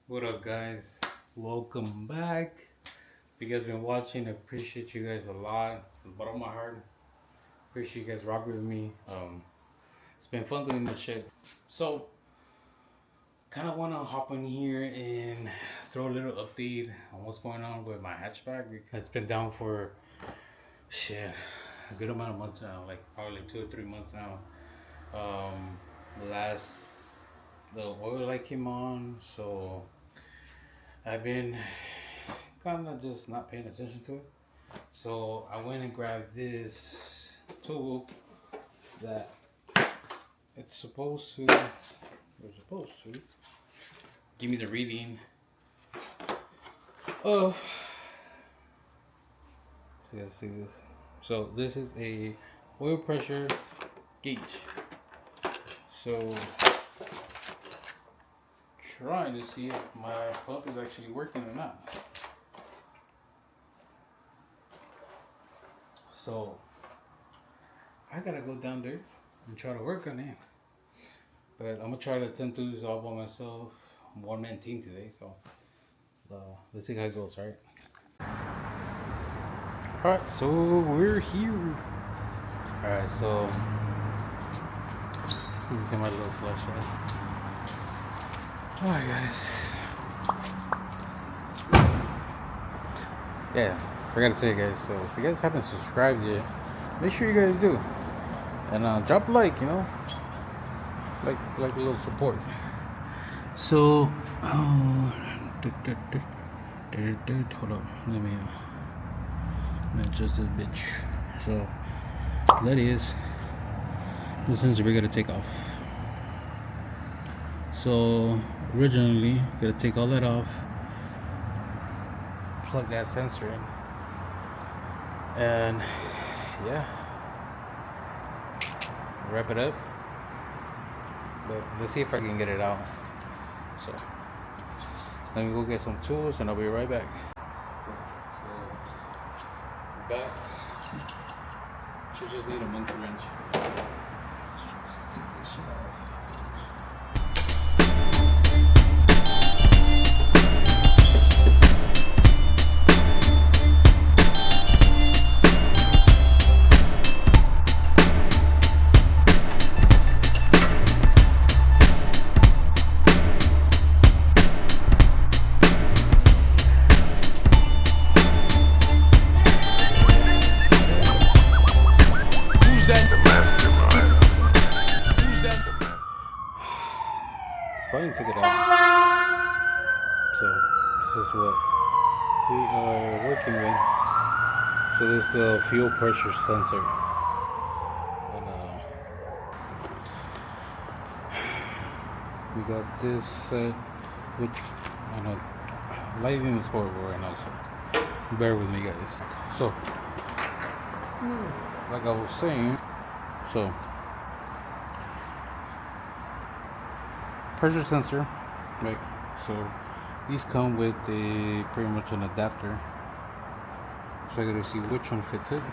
What up, guys? Welcome back. If you guys been watching, I appreciate you guys a lot. From the bottom of my heart, appreciate you guys rocking with me. It's been fun doing this shit. So, kind of want to hop in here and throw a little update on what's going on with my hatchback because it's been down for shit a good amount of months now, like probably 2 or 3 months now. Um, the oil light came on, so I've been kind of just not paying attention to it. So I went and grabbed this tool that it's supposed to, we're supposed to give me the reading of, you guys see this? So this is a oil pressure gauge. So trying to see if my pump is actually working or not. So I gotta go down there and try to work on it. But I'm gonna try to attempt to do this all by myself. I'm one man team today, so let's see how it goes, right? Alright, so we're here. Alright, so let me get my little flashlight. Alright, guys. Yeah, forgot to tell you guys. So if you guys haven't subscribed yet, make sure you guys do. And drop a like, like a little support. So, hold up, let me adjust this bitch. So that is the sensor we gotta take off. So originally, gotta take all that off, plug that sensor in, and yeah, wrap it up. But let's see if I can get it out. So let me go get some tools and I'll be right back. So we're back. Should just need a monkey wrench. Take this shit off. Finally took it out. So this is what we are working with. So this is the fuel pressure sensor. And we got this set, which I know lighting is horrible right now, so bear with me, guys. So like I was saying, so pressure sensor, right? So these come with a pretty much an adapter, so I gotta see which one fits it.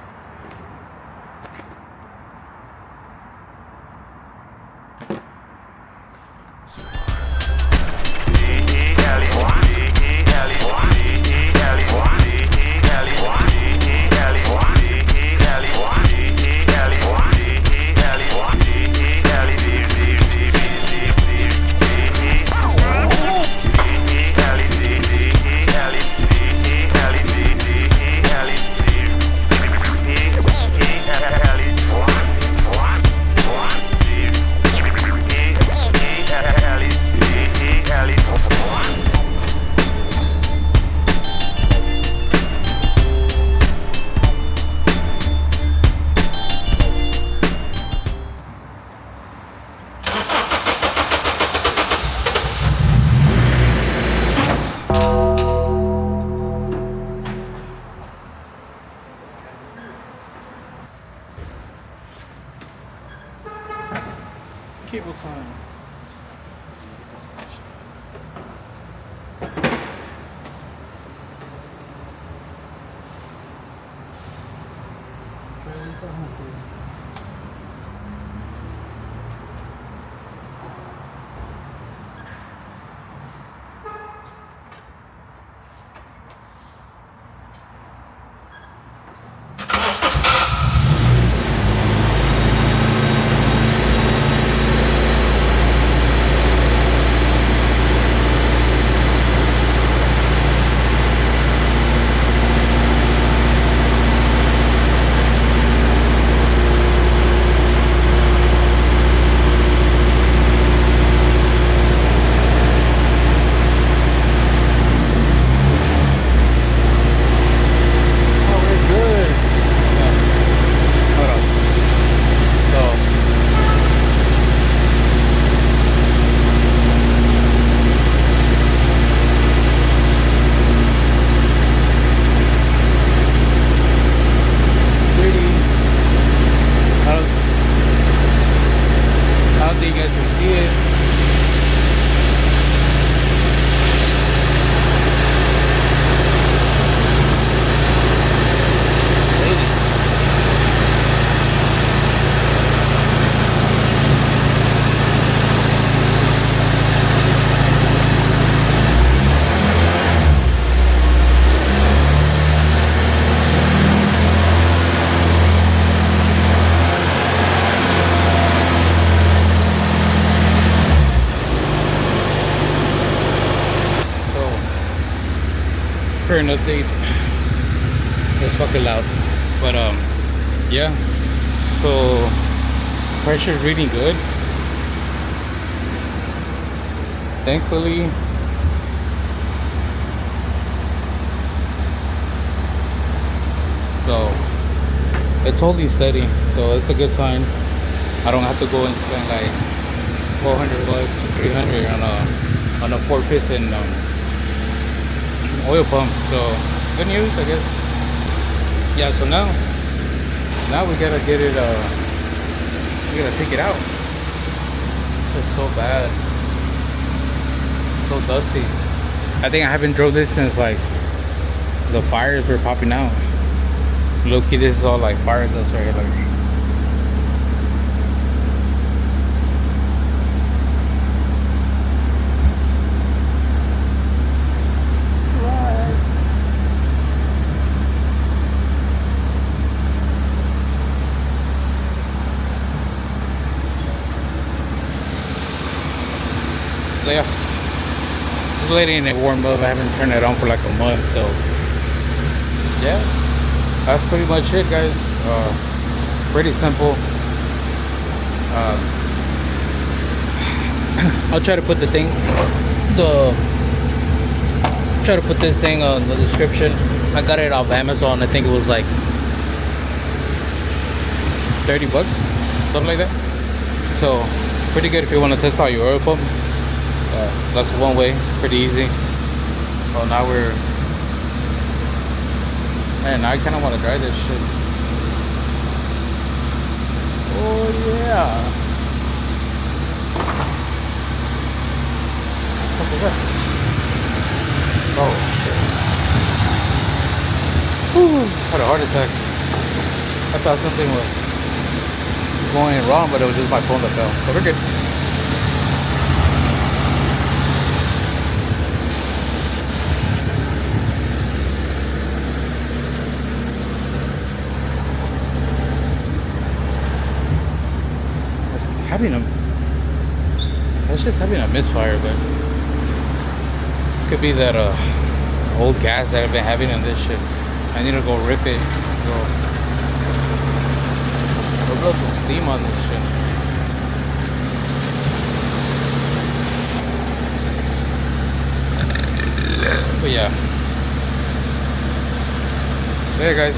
Cable time. Try this at home, please. Current update. It's fucking loud. But yeah. So pressure's reading good. Thankfully. So it's holding steady. So it's a good sign. I don't have to go and spend like 400 bucks, 300 on a 4-piston oil pump. So good news, I guess. Yeah. So now we gotta get it. We gotta take it out. It's just so bad, so dusty. I think I haven't drove this since like the fires were popping out. Low key, this is all like fire dust right here. Like, so yeah, just letting it warm up. I haven't turned it on for like a month, so yeah, that's pretty much it, guys. Pretty simple. I'll try to put this thing on the description. I got it off Amazon. I think it was like 30 bucks, something like that. So pretty good if you want to test out your oil pump. That's one way, pretty easy. Well, now man, I kind of want to try this shit. Oh yeah. What was that? Oh shit. Whew, had a heart attack. I thought something was going wrong, but it was just my phone that fell. So we're good. It's just having a misfire, but it could be that old gas that I've been having in this shit. I need to go rip it. Go blow some steam on this shit. But yeah. There, guys.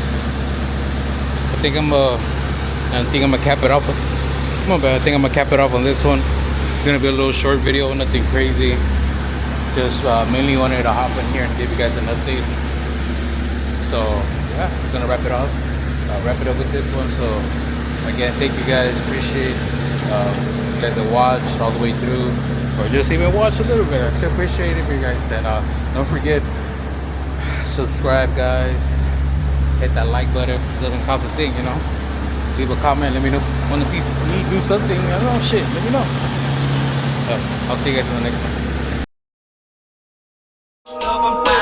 I think I'm gonna cap it off. I think I'm gonna cap it off on this one. It's gonna be a little short video, nothing crazy. Just mainly wanted to hop in here and give you guys an update. So yeah, I'm gonna wrap it up. Wrap it up with this one. So again, thank you guys. Appreciate you guys that watched all the way through, or just even watch a little bit. I still appreciate it for you guys. And don't forget, subscribe, guys. Hit that like button. It doesn't cost a thing, you know. Leave a comment, let me know. Want to see me do something? I don't know, shit, let me know. I'll see you guys in the next one.